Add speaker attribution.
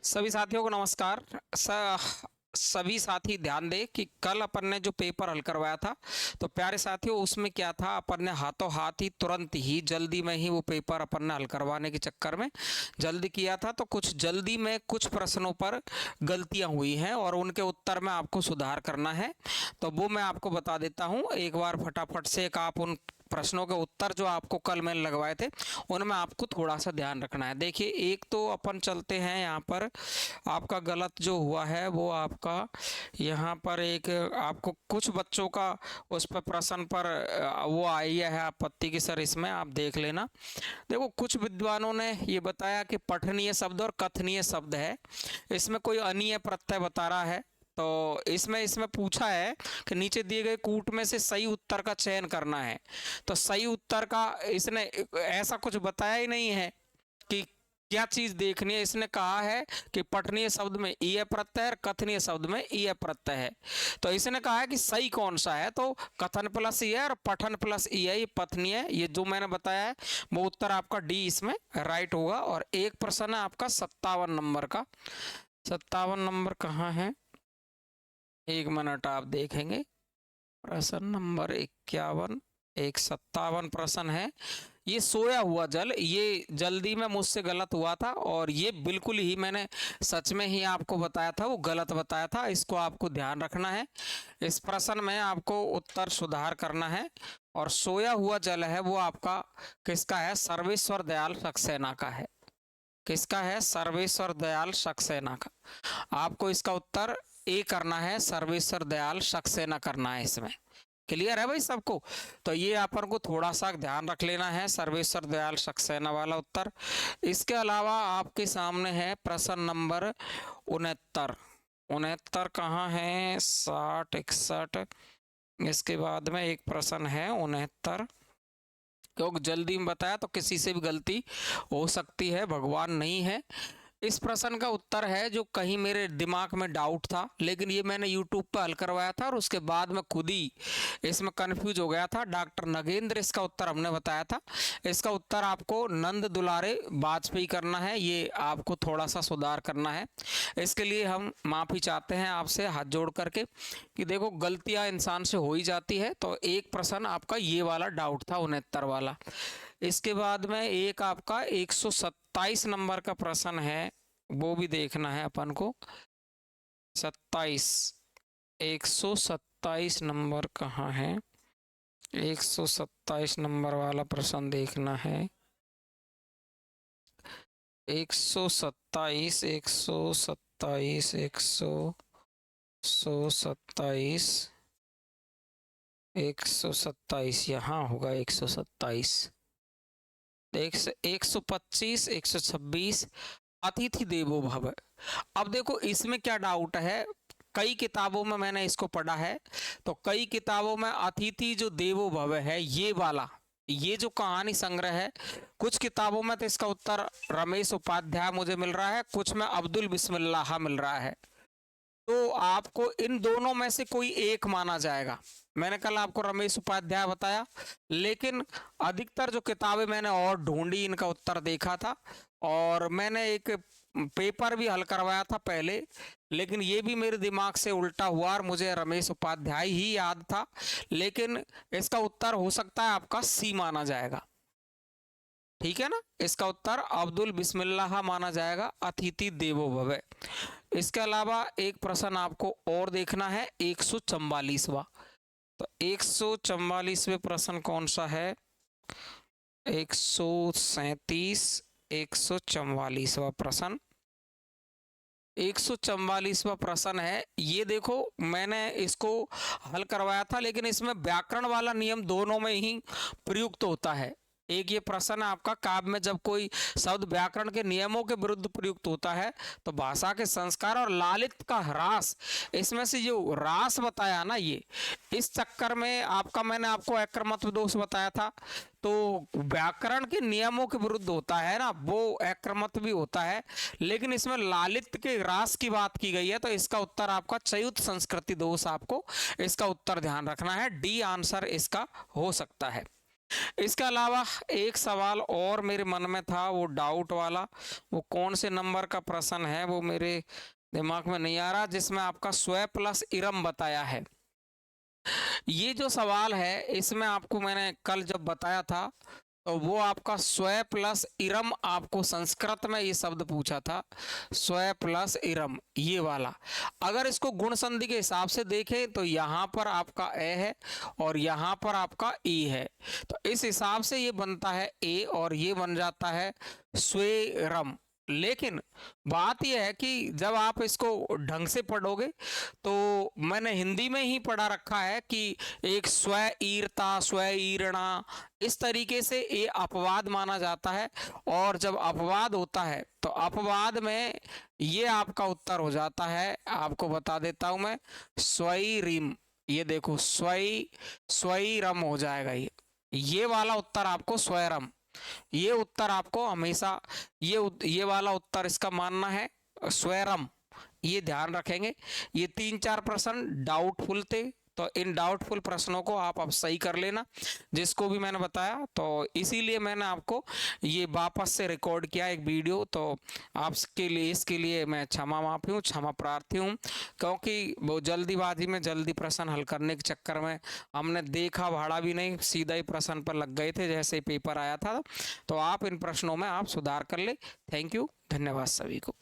Speaker 1: सभी साथियों को नमस्कार। सभी साथी ध्यान दें कि कल अपन ने जो पेपर हल करवाया था, तो प्यारे साथियों उसमें क्या था, अपन ने हाथों हाथ ही तुरंत ही जल्दी में ही वो पेपर अपन ने हल करवाने के चक्कर में जल्दी किया था। तो कुछ जल्दी में कुछ प्रश्नों पर गलतियां हुई हैं और उनके उत्तर में आपको सुधार करना है। तो वो मैं आपको बता देता हूं, एक बार फटाफट से एक आप उन प्रश्नों के उत्तर जो आपको कल मैंने लगवाए थे उनमें आपको थोड़ा सा ध्यान रखना है। देखिए, एक तो अपन चलते हैं यहाँ पर, आपका गलत जो हुआ है वो आपका यहाँ पर एक आपको कुछ बच्चों का उस पर प्रश्न पर वो आई है आपत्ति की, सर इसमें आप देख लेना। देखो, कुछ विद्वानों ने ये बताया कि पठनीय शब्द और कथनीय शब्द है, इसमें कोई अनीय प्रत्यय बता रहा है। तो इसमें पूछा है कि नीचे दिए गए कूट में से सही उत्तर का चयन करना है। तो सही उत्तर का इसने ऐसा कुछ बताया ही नहीं है कि क्या चीज देखनी है। इसने कहा है कि पठनीय शब्द में ईय प्रत्यय है, कथनीय शब्द में ईय प्रत्यय है। तो इसने कहा है कि सही कौन सा है, तो कथन प्लस ईय और पठन प्लस ईय, ये पठनीय, ये जो मैंने बताया है वो उत्तर आपका डी इसमें राइट होगा। और एक प्रश्न है आपका 57 नंबर का। 57 नंबर कहाँ है, एक मिनट आप देखेंगे। प्रश्न नंबर 51, एक 57 प्रश्न है। ये सोया हुआ जल, ये जल्दी में मुझसे गलत हुआ था और ये बिल्कुल ही मैंने सच में ही आपको बताया था, वो गलत बताया था। इसको आपको ध्यान रखना है, इस प्रश्न में आपको उत्तर सुधार करना है। और सोया हुआ जल है वो आपका किसका है, सर्वेश्वर दयाल सक्सेना का है। किसका है, सर्वेश्वर दयाल सक्सेना का। आपको इसका उत्तर ए करना है, सर्वेश्वर दयाल सक्सेना करना है। इसमें क्लियर है भाई सबको। तो ये अपन को थोड़ा सा ध्यान रख लेना है, सर्वेश्वर दयाल सक्सेना वाला उत्तर। इसके अलावा आपके सामने है प्रश्न नंबर 69। 69 कहाँ है, 60 61, इसके बाद में एक प्रश्न है 69। क्योंकि जल्दी में बताया तो किसी से भी गलती हो सकती है, भगवान नहीं है। इस प्रश्न का उत्तर है जो कहीं मेरे दिमाग में डाउट था, लेकिन ये मैंने यूट्यूब पर हल करवाया था और उसके बाद में खुद ही इसमें कंफ्यूज हो गया था। डॉक्टर नगेंद्र इसका उत्तर हमने बताया था। इसका उत्तर आपको नंद दुलारे वाजपेयी करना है, ये आपको थोड़ा सा सुधार करना है। इसके लिए हम माफ़ी चाहते हैं आपसे हाथ जोड़ करके कि देखो, गलतियां इंसान से हो ही जाती है। तो एक प्रश्न आपका ये वाला डाउट था, 69 वाला। इसके बाद में एक आपका 127 नंबर का प्रश्न है, वो भी देखना है अपन को। 27, 127 नंबर कहाँ है, 127 नंबर वाला प्रश्न देखना है। 127, 127, 127 यहाँ होगा। 127, 125, 126, अतिथि देवो भव। अब देखो इसमें क्या डाउट है, कई किताबों में मैंने इसको पढ़ा है, तो कई किताबों में अतिथि जो देवो भव है ये वाला, ये जो कहानी संग्रह है, कुछ किताबों में तो इसका उत्तर रमेश उपाध्याय मुझे मिल रहा है, कुछ में अब्दुल बिस्मिल्लाह मिल रहा है। तो आपको इन दोनों में से कोई एक माना जाएगा। मैंने कल आपको रमेश उपाध्याय बताया, लेकिन अधिकतर जो किताबें मैंने और ढूंढी, इनका उत्तर देखा था और मैंने एक पेपर भी हल करवाया था पहले, लेकिन ये भी मेरे दिमाग से उल्टा हुआ और मुझे रमेश उपाध्याय ही याद था। लेकिन इसका उत्तर हो सकता है आपका सी माना जाएगा, ठीक है ना। इसका उत्तर अब्दुल बिस्मिल्लाह माना जाएगा, अतिथि देवो भव। इसके अलावा एक प्रश्न आपको और देखना है, 144वां। तो 144वें प्रश्न कौन सा है, 137, 144वां प्रश्न। 144वां प्रश्न है, ये देखो मैंने इसको हल करवाया था, लेकिन इसमें व्याकरण वाला नियम दोनों में ही प्रयुक्त होता है। एक ये प्रश्न है आपका, काव्य में जब कोई शब्द व्याकरण के नियमों के विरुद्ध प्रयुक्त होता है तो भाषा के संस्कार और लालित्य का ह्रास, इसमें से जो ह्रास बताया ना, ये इस चक्कर में आपका मैंने आपको अक्रमत्व दोष बताया था। तो व्याकरण के नियमों के विरुद्ध होता है ना, वो अक्रमत्व भी होता है, लेकिन इसमें लालित्य के ह्रास की बात की गई है। तो इसका उत्तर आपका च्युत संस्कृति दोष, आपको इसका उत्तर ध्यान रखना है, डी आंसर इसका हो सकता है। इसके अलावा एक सवाल और मेरे मन में था, वो डाउट वाला, वो कौन से नंबर का प्रश्न है वो मेरे दिमाग में नहीं आ रहा, जिसमें आपका स्व प्लस इरम बताया है। ये जो सवाल है इसमें आपको मैंने कल जब बताया था, तो वो आपका स्व प्लस इरम, आपको संस्कृत में ये शब्द पूछा था, स्व प्लस इरम, ये वाला। अगर इसको गुण संधि के हिसाब से देखें तो यहाँ पर आपका ए है और यहाँ पर आपका ई है, तो इस हिसाब से ये बनता है ए और ये बन जाता है स्वेरम। लेकिन बात यह है कि जब आप इसको ढंग से पढ़ोगे, तो मैंने हिंदी में ही पढ़ा रखा है कि एक स्व ईरता, स्व ईरणा, इस तरीके से ये अपवाद माना जाता है। और जब अपवाद होता है तो अपवाद में ये आपका उत्तर हो जाता है, आपको बता देता हूं मैं, स्वई रिम। ये देखो स्वई, स्वई रम हो जाएगा ये वाला उत्तर आपको स्वयरम, ये उत्तर आपको हमेशा, ये वाला उत्तर इसका मानना है स्वयरम, ये ध्यान रखेंगे। ये 3-4 प्रश्न डाउटफुल थे, तो इन डाउटफुल प्रश्नों को आप अब सही कर लेना, जिसको भी मैंने बताया। तो इसीलिए मैंने आपको ये वापस से रिकॉर्ड किया एक वीडियो, तो आपके लिए, इसके लिए मैं क्षमा माफी हूँ, क्षमा प्रार्थी हूँ, क्योंकि वो जल्दीबाजी में जल्दी प्रश्न हल करने के चक्कर में हमने देखा भाड़ा भी नहीं, सीधा ही प्रश्न पर लग गए थे जैसे ही पेपर आया था। तो आप इन प्रश्नों में आप सुधार कर ले। थैंक यू, धन्यवाद सभी को।